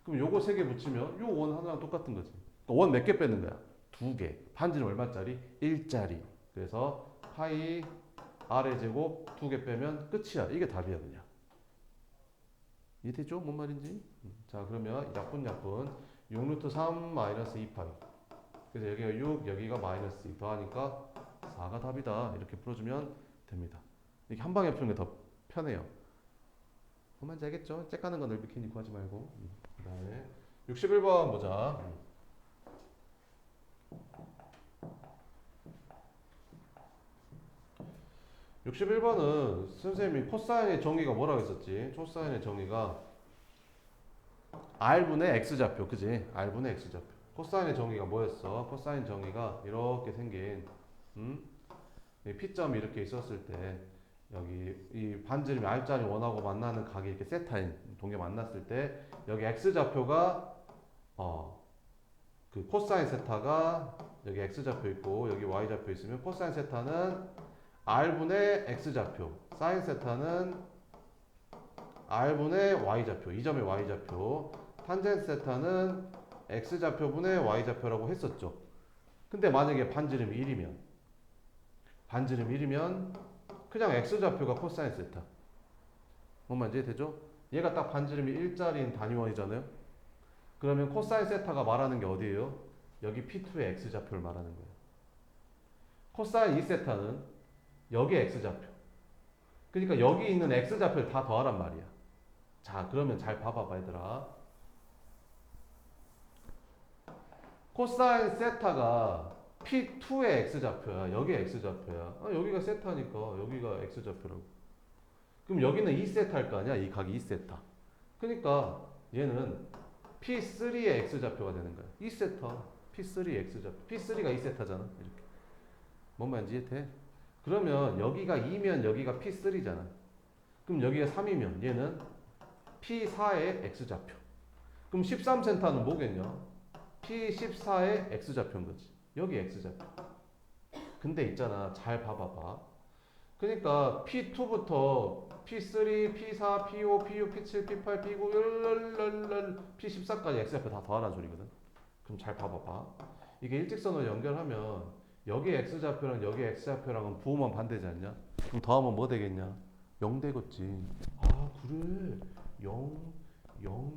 그럼 요거 3개 붙이면 요 원 하나랑 똑같은 거지. 그러니까 원 몇 개 빼는 거야? 2개. 반지름 얼마짜리? 1짜리. 그래서 파이 R의 제곱 2개 빼면 끝이야. 이게 답이야 그냥. 이해되죠? 뭔 말인지? 자 그러면 약분 6루트 3 마이너스 2파이. 그래서 여기가 6 여기가 마이너스 2 더하니까 4가 답이다. 이렇게 풀어주면 됩니다. 이렇게 한 방에 푸는 게 더 편해요. 뭔 말인지 알겠죠? 째까는 거 넓이 괜히 구하지 말고. 그 다음에 61번 보자. 61번은 선생님이 코사인의 정의가 뭐라고 했었지? 코사인의 정의가 R분의 X좌표, 그지? R분의 X좌표. 코사인의 정의가 뭐였어? 코사인 정의가 이렇게 생긴, 이 P점이 이렇게 있었을 때, 여기 이 반지름이 R자리 원하고 만나는 각이 이렇게 세타인 동계 만났을 때, 여기 X좌표가, 그 코사인 세타가 여기 X좌표 있고, 여기 Y좌표 있으면 코사인 세타는 R분의 X좌표, 사인 세타는 R분의 Y좌표, 이 점의 Y좌표, 탄젠트 세타는 X좌표분의 Y좌표라고 했었죠. 근데 만약에 반지름이 1이면 그냥 X좌표가 코사인 세타. 뭔 말인지 되죠? 얘가 딱 반지름이 1짜리인 단위원이잖아요. 그러면 코사인 세타가 말하는 게 어디예요? 여기 P2의 X좌표를 말하는 거예요. 코사인 2세타는 여기 X좌표. 그러니까 여기 있는 X좌표를 다 더하란 말이야. 자, 그러면 잘 봐봐봐, 얘들아. 코사인 세타가 P2의 X좌표야. 여기 X좌표야. 여기가 세타니까 여기가 X좌표라고. 그럼 여기는 2세타일 거 아니야? 이 각이 2세타. 그러니까 얘는 P3의 X좌표가 되는 거야. 2세타. P3의 X좌표. P3가 2세타잖아. 이렇게. 뭔 말인지 이해돼? 그러면 여기가 2면 여기가 P3잖아. 그럼 여기가 3이면 얘는 P4의 X좌표. 그럼 13센터는 뭐겠냐? P14의 X좌표인 거지. 여기 X좌표. 근데 있잖아. 잘 봐봐봐. 그러니까 P2부터 P3, P4, P5, P6, P7, P8, P9, P14까지 X좌표 다 더하라는 소리거든. 그럼 잘 봐봐봐. 이게 일직선으로 연결하면 여기 X좌표랑 여기 X좌표랑은 부호만 반대지 않냐? 그럼 더하면 뭐 되겠냐? 0 되겠지. 아 그래. 0, 0,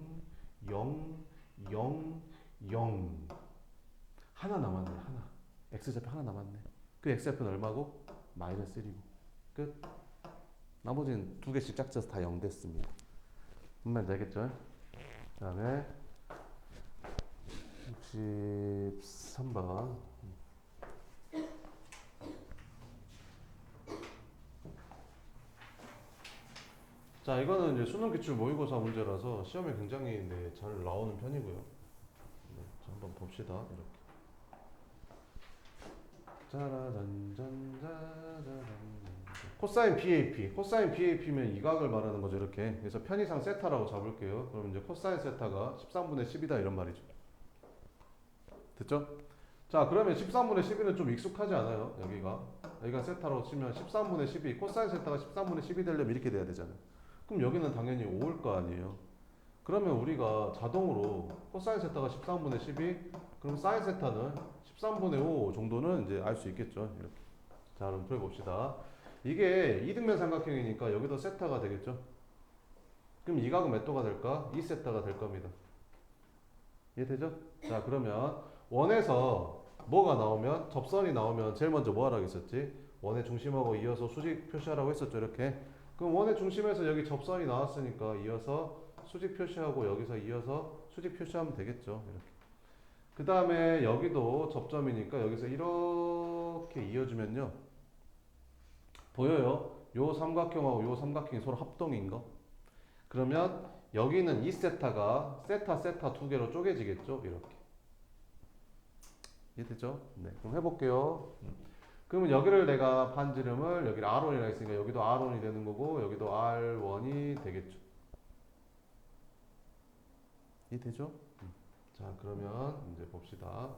0, 0, 0. 하나 남았네. 하나. X좌표 하나 남았네. 그 X좌표는 얼마고? 마이너스 1이고. 끝. 나머지는 두 개씩 짝져서 다 0 됐습니다. 무슨 말인지 알겠죠? 그 다음에 63번. 자, 이거는 이제 수능 기출 모의고사 문제라서 시험에 굉장히 잘 나오는 편이고요. 자, 한번 봅시다. 이렇게. 코사인 BAP. 코사인 BAP면 이 각을 말하는 거죠. 이렇게. 그래서 편의상 세타라고 잡을게요. 그럼 이제 코사인 세타가 13분의 10이다 이런 말이죠. 됐죠? 자, 그러면 13분의 12는 좀 익숙하지 않아요? 여기가 세타로 치면 13분의 12, 코사인 세타가 13분의 12 되려면 이렇게 돼야 되잖아요. 그럼 여기는 당연히 5일 거 아니에요. 그러면 우리가 자동으로 코사인 세타가 13분의 12, 그럼 사인 세타는 13분의 5 정도는 이제 알 수 있겠죠. 이렇게. 자, 그럼 풀어봅시다. 이게 이등변 삼각형이니까 여기도 세타가 되겠죠. 그럼 이 각은 몇 도가 될까? 2세타가 될 겁니다. 이해되죠? 자, 그러면 원에서 뭐가 나오면, 접선이 나오면 제일 먼저 뭐 하라고 했었지? 원의 중심하고 이어서 수직 표시하라고 했었죠, 이렇게. 그럼 원의 중심에서 여기 접선이 나왔으니까 이어서 수직 표시하고 여기서 이어서 수직 표시하면 되겠죠, 이렇게. 그 다음에 여기도 접점이니까 여기서 이렇게 이어주면요. 보여요? 요 삼각형하고 요 삼각형이 서로 합동인 거. 그러면 여기는 2세타가 세타 두 개로 쪼개지겠죠? 이렇게. 이해되죠? 네. 그럼 해볼게요. 그러면 여기를 내가 반지름을 여기를 R1이라 했으니까 여기도 R1이 되는 거고 여기도 R1이 되겠죠. 이해되죠? 자, 그러면 이제 봅시다.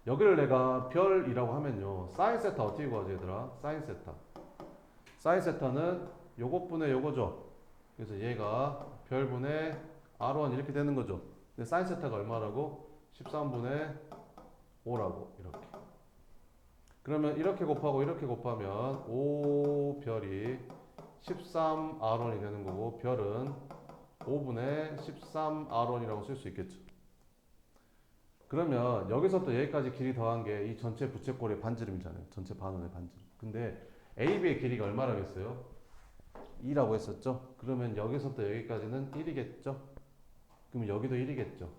여기를 내가 별이라고 하면요. 사인 세타 어떻게 구하지 얘들아? 사인 세타. 사인 세타는 요것분의 요거죠. 그래서 얘가 별분의 R1 이렇게 되는 거죠. 근데 사인 세타가 얼마라고? 13분의 5라고 이렇게. 그러면 이렇게 곱하고 이렇게 곱하면 5 별이 13R1이 되는 거고 별은 5분의 13R1이라고 쓸 수 있겠죠. 그러면 여기서부터 여기까지 길이 더한 게 이 전체 부채꼴의 반지름이잖아요. 전체 반원의 반지름. 근데 AB의 길이가 얼마라고 했어요? 2라고 했었죠. 그러면 여기서부터 여기까지는 1이겠죠. 그럼 여기도 1이겠죠.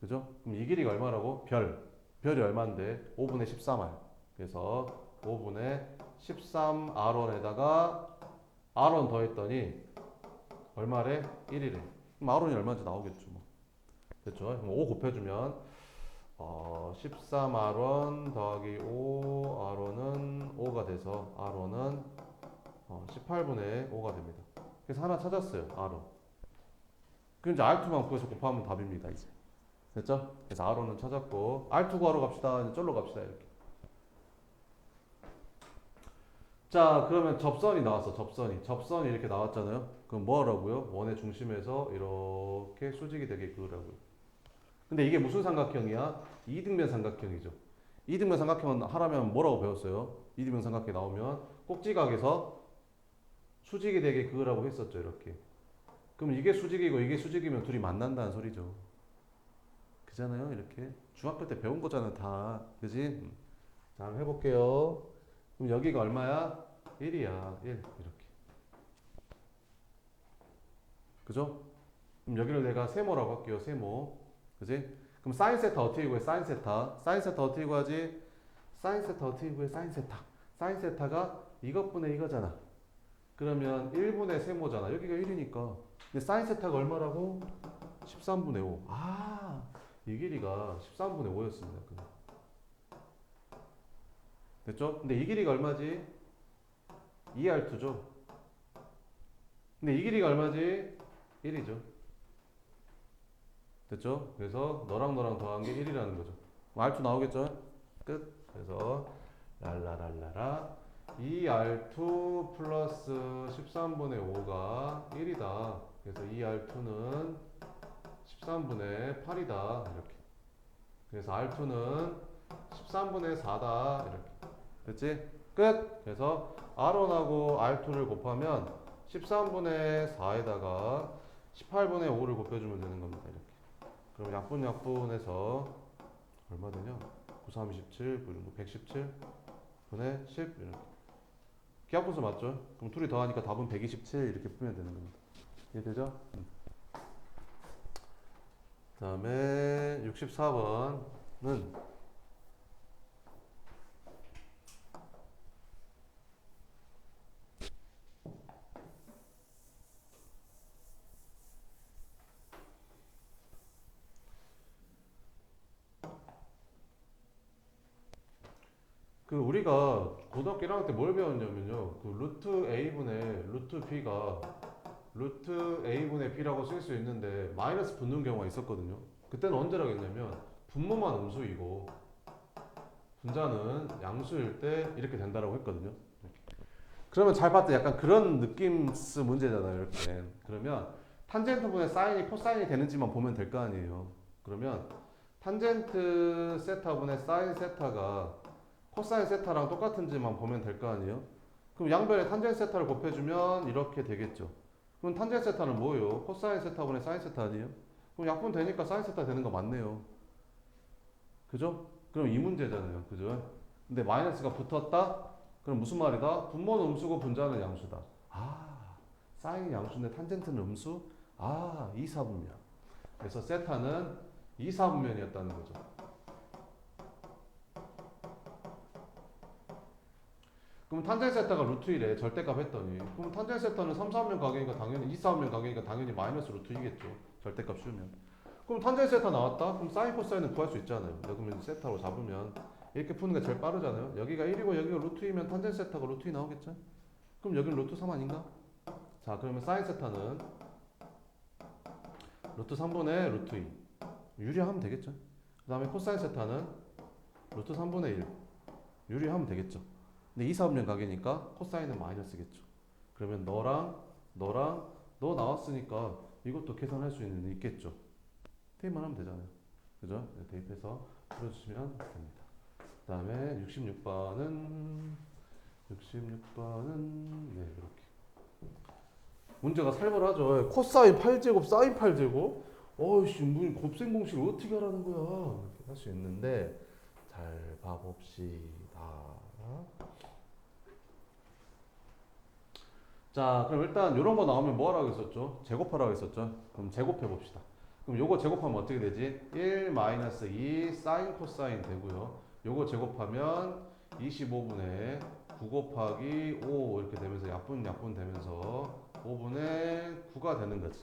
그죠? 그럼 이 길이가 얼마라고? 별이 얼마인데? 5분의 13R. 그래서 5분의 13R1에다가 R1 더했더니 얼마래? 1이래. 그럼 R1이 얼마인지 나오겠죠. 뭐. 됐죠? 그럼 5 곱해주면 13R1 더하기 5R1은 5가 돼서 R1은 18분의 5가 됩니다. 그래서 하나 찾았어요. R1. 그럼 이제 R2만 구해서 곱하면 답입니다. 이제. 됐죠? 그래서 R1은 찾았고 R2 구하러 갑시다. 이제 쫄로 갑시다. 이렇게. 자, 그러면 접선이 나왔어. 접선이 이렇게 나왔잖아요. 그럼 뭐 하라고요? 원의 중심에서 이렇게 수직이 되게 그으라고요. 근데 이게 무슨 삼각형이야? 이등변 삼각형이죠. 이등변 삼각형은 하라면 뭐라고 배웠어요? 이등변 삼각형이 나오면 꼭지각에서 수직이 되게 그으라고 했었죠. 이렇게. 그럼 이게 수직이고 이게 수직이면 둘이 만난다는 소리죠. 그잖아요. 이렇게. 중학교 때 배운 거잖아, 다. 그지? 자, 한번 해볼게요. 그럼 여기가 얼마야? 1이야. 1. 이렇게. 그죠? 그럼 여기를 내가 세모라고 할게요. 세모. 그지? 그럼 사인 세타 어떻게 구해? 사인 세타. 사인 세타 어떻게 구하지? 사인 세타 어떻게 구해? 사인 세타. 사인 세타가 이것분의 이거잖아. 그러면 1분의 세모잖아. 여기가 1이니까. 근데 사인 세타가 얼마라고? 13분의 5. 아, 이 길이가 13분의 5였습니다. 됐죠? 근데 이 길이가 얼마지? 2R2죠. 근데 이 길이가 얼마지? 1이죠. 됐죠? 그래서 너랑 너랑 더한 게 1이라는 거죠. R2 나오겠죠? 끝. 그래서 랄라랄라라 2R2 플러스 13분의 5가 1이다. 그래서 2R2는 13분의 8이다. 이렇게. 그래서 R2는 13분의 4다. 이렇게. 됐지? 끝! 그래서 R1하고 R2를 곱하면 13분의 4에다가 18분의 5를 곱해주면 되는 겁니다. 이렇게. 그럼 약분해서 얼마 되냐? 9, 3, 27, 117 분의 10 이렇게. 기하분수 맞죠? 그럼 둘이 더하니까 답은 127 이렇게 풀면 되는 겁니다. 이해되죠? 그 다음에 64번은 그 우리가 고등학교 1학년 때 뭘 배웠냐면요. 그 루트 a분의 루트 b가 루트 a분의 b라고 쓸 수 있는데 마이너스 붙는 경우가 있었거든요. 그때는 언제라고 했냐면 분모만 음수이고 분자는 양수일 때 이렇게 된다라고 했거든요. 그러면 잘 봤더니 약간 그런 느낌스 문제잖아요. 이렇게. 그러면 탄젠트분의 사인이 코사인이 되는지만 보면 될 거 아니에요. 그러면 탄젠트 세타분의 사인 세타가 코사인 세타랑 똑같은지만 보면 될 거 아니에요. 그럼 양변에 탄젠트 세타를 곱해주면 이렇게 되겠죠. 그럼 탄젠트 세타는 뭐예요? 코사인 세타분의 사인 세타 아니에요? 그럼 약분 되니까 사인 세타 되는 거 맞네요. 그죠? 그럼 이 문제잖아요. 그죠? 근데 마이너스가 붙었다? 그럼 무슨 말이다? 분모는 음수고 분자는 양수다. 아, 사인이 양수인데 탄젠트는 음수? 아, 이사분면. 그래서 세타는 이사분면이었다는 거죠. 그럼 탄젠트 세타가 루트 1에 절대값 했더니 그럼 탄젠트 세타는 3, 4면 가격이니까 당연히 2, 4면 가격이니까 당연히 마이너스 루트 2겠죠. 절대값 씌우면. 그럼 탄젠트 세타 나왔다? 그럼 사인 코사인은 구할 수 있잖아요. 그러면 세타로 잡으면 이렇게 푸는 게 제일 빠르잖아요. 여기가 1이고 여기가 루트 2면 탄젠트 세타가 루트 2 나오겠죠? 그럼 여기는 루트 3 아닌가? 자, 그러면 사인 세타는 루트 3분의 루트 2 유리하면 되겠죠? 그 다음에 코사인 세타는 루트 3분의 1 유리하면 되겠죠? 근데 2, 4분면 가게니까 코사인은 마이너스겠죠? 그러면 너랑 너 나왔으니까 이것도 계산할 수 있겠죠? 대입만 하면 되잖아요. 그죠? 대입해서 풀어주시면 됩니다. 그 다음에 66번은 네, 이렇게 문제가 살벌하죠. 코사인 8제곱 사인 8제곱 어이씨 뭐 곱셈 공식을 어떻게 하라는 거야. 이렇게 할 수 있는데 잘 봐봅시다. 자, 그럼 일단 이런 거 나오면 뭐 하라고 했었죠? 제곱하라고 했었죠? 그럼 제곱해 봅시다. 그럼 요거 제곱하면 어떻게 되지? 1 마이너스 2 사인 코사인 되고요. 요거 제곱하면 25분의 9 곱하기 5 이렇게 되면서 약분 되면서 5분의 9가 되는 거지.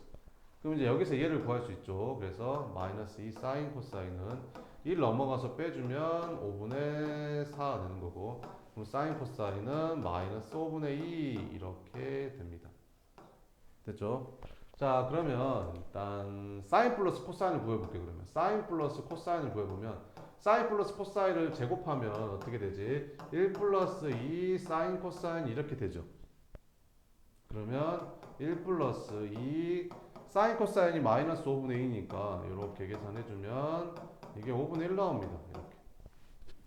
그럼 이제 여기서 얘를 구할 수 있죠. 그래서 마이너스 2 사인 코사인은 1 넘어가서 빼주면 5분의 4가 되는 거고 그럼 사인 코사인은 마이너스 5분의 2 이렇게 됩니다. 됐죠? 자, 그러면 일단 사인 플러스 코사인을 구해볼게요. 그러면 사인 플러스 코사인을 구해보면 사인 플러스 코사인을 제곱하면 어떻게 되지? 1 플러스 2 사인 코사인 이렇게 되죠. 그러면 1 플러스 2 사인 코사인이 마이너스 5분의 2니까 이렇게 계산해주면 이게 5분의 1 나옵니다. 이렇게.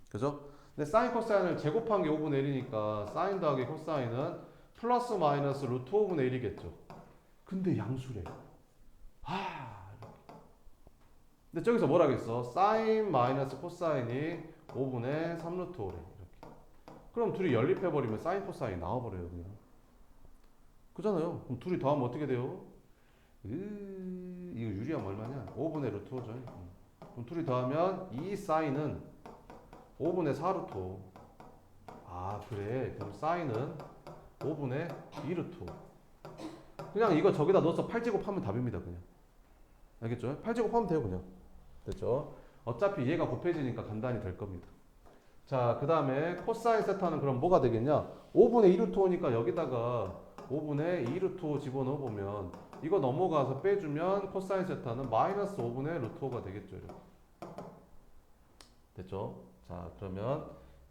그죠? 근데 사인 코사인을 제곱한 게 5분의 1이니까 사인 더하기 코사인은 플러스 마이너스 루트 5분의 1이겠죠. 근데 양수래. 아. 근데 저기서 뭐라겠어? 사인 마이너스 코사인이 5분의 3 루트 5래. 이렇게. 그럼 둘이 연립해버리면 사인 코사인이 나와버려요. 그냥. 그잖아요. 그럼 둘이 더하면 어떻게 돼요? 이거 유리하면 얼마냐? 5분의 루트 5죠. 그럼 둘이 더하면 2 사인은 5분의 4 루트 5. 아, 그래. 그럼 사인은 5분의 2 루트 5. 그냥 이거 저기다 넣어서 8제곱 하면 답입니다. 그냥. 알겠죠? 8제곱 하면 돼요. 그냥. 됐죠? 어차피 얘가 곱해지니까 간단히 될 겁니다. 자, 그 다음에 코사인 세타는 그럼 뭐가 되겠냐? 5분의 2 루트 5니까 여기다가 5분의 2 루트 5 집어넣어 보면 이거 넘어가서 빼주면 코사인 세타는 마이너스 5분의 루트 5가 되겠죠. 이렇게. 됐죠? 자, 그러면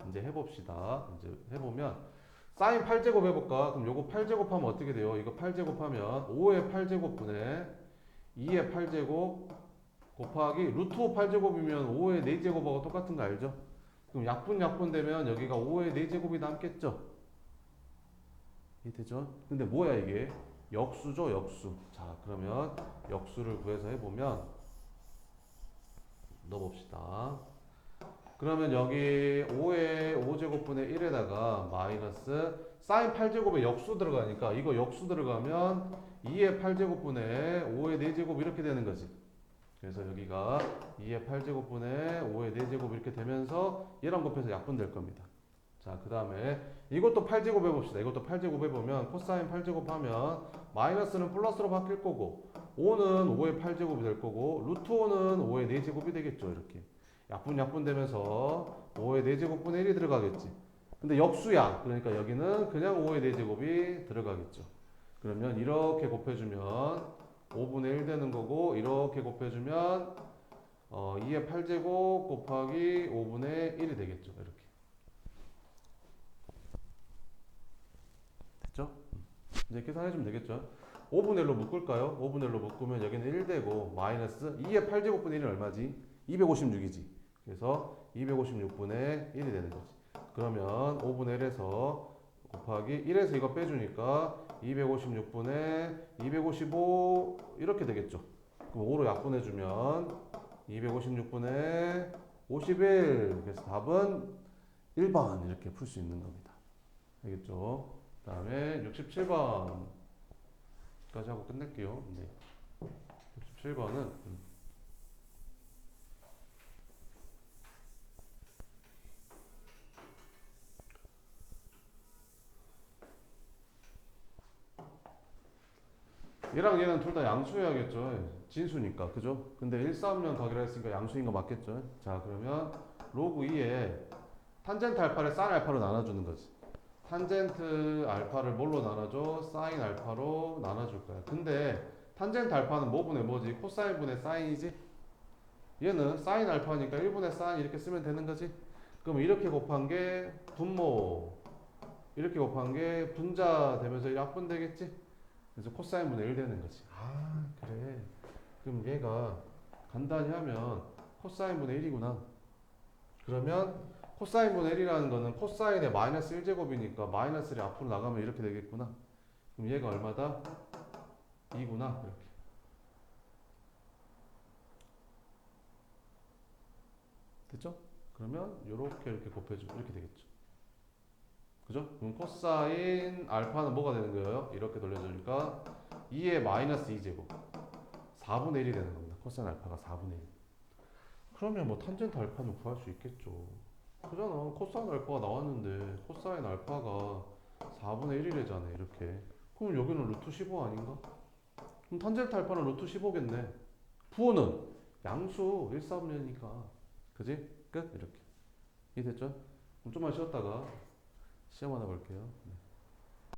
이제 해봅시다. 이제 해보면 사인 8제곱 해볼까? 그럼 요거 8제곱 하면 어떻게 돼요? 이거 8제곱 하면 5의 8제곱분의 2의 8제곱 곱하기 루트 5 8제곱이면 5의 4제곱하고 똑같은 거 알죠? 그럼 약분 되면 여기가 5의 4제곱이 남겠죠? 이해되죠? 근데 뭐야 이게? 역수죠, 역수. 자, 그러면 역수를 구해서 해보면 넣어봅시다. 그러면 여기 5의 5제곱분의 1에다가 마이너스 사인 8제곱에 역수 들어가니까 이거 역수 들어가면 2의 8제곱분의 5의 4제곱 이렇게 되는 거지. 그래서 여기가 2의 8제곱분의 5의 4제곱 이렇게 되면서 얘랑 곱해서 약분 될 겁니다. 자, 그 다음에 이것도 8제곱 해봅시다. 이것도 8제곱 해보면 코사인 8제곱 하면 마이너스는 플러스로 바뀔 거고 5는 5의 8제곱이 될 거고 루트 5는 5의 4제곱이 되겠죠. 이렇게. 약분 되면서 5의 4제곱분의 1이 들어가겠지. 근데 역수야. 그러니까 여기는 그냥 5의 4제곱이 들어가겠죠. 그러면 이렇게 곱해주면 5분의 1 되는 거고 이렇게 곱해주면 2의 8제곱 곱하기 5분의 1이 되겠죠. 이렇게. 됐죠? 이제 계산해주면 되겠죠. 5분의 1로 묶을까요? 5분의 1로 묶으면 여기는 1 되고 마이너스 2의 8제곱분의 1은 얼마지? 256이지. 그래서 256분의 1이 되는 거지. 그러면 5분의 1에서 곱하기 1에서 이거 빼주니까 256분의 255 이렇게 되겠죠. 그럼 5로 약분해주면 256분의 51. 그래서 답은 1번 이렇게 풀 수 있는 겁니다. 알겠죠? 그 다음에 67번까지 하고 끝낼게요. 네. 67번은 얘랑 얘는 둘 다 양수해야겠죠. 진수니까. 그죠? 근데 1, 3년 더하기로 했으니까 양수인 거 맞겠죠? 자, 그러면 로그 2에 탄젠트 알파를 사인 알파로 나눠주는 거지. 탄젠트 알파를 뭘로 나눠줘? 사인 알파로 나눠줄 거야. 근데 탄젠트 알파는 뭐분의 뭐지? 코사인분의 사인이지? 얘는 사인 알파니까 1분의 사인 이렇게 쓰면 되는 거지? 그럼 이렇게 곱한 게 분모, 이렇게 곱한 게 분자 되면서 약분되겠지? 그래서 코사인분의 1 되는 거지. 아, 그래. 그럼 얘가 간단히 하면 코사인분의 1이구나. 그러면 코사인분의 1이라는 거는 코사인의 마이너스 1제곱이니까 마이너스를 앞으로 나가면 이렇게 되겠구나. 그럼 얘가 얼마다? 2구나. 이렇게. 됐죠? 그러면 이렇게 곱해주면 이렇게 되겠죠. 그죠? 그럼 코사인 알파는 뭐가 되는 거예요? 이렇게 돌려주니까 2의 마이너스 2제곱 4분의 1이 되는 겁니다. 코사인 알파가 4분의 1. 그러면 뭐 탄젠트 알파는 구할 수 있겠죠. 그잖아. 코사인 알파가 나왔는데 코사인 알파가 4분의 1이래잖아. 이렇게. 그럼 여기는 루트 15 아닌가? 그럼 탄젠트 알파는 루트 15겠네. 부호는 양수 1, 3년이니까. 그지? 끝? 이렇게. 이해됐죠? 그럼 좀만 쉬었다가 시험 하나 볼게요. 네.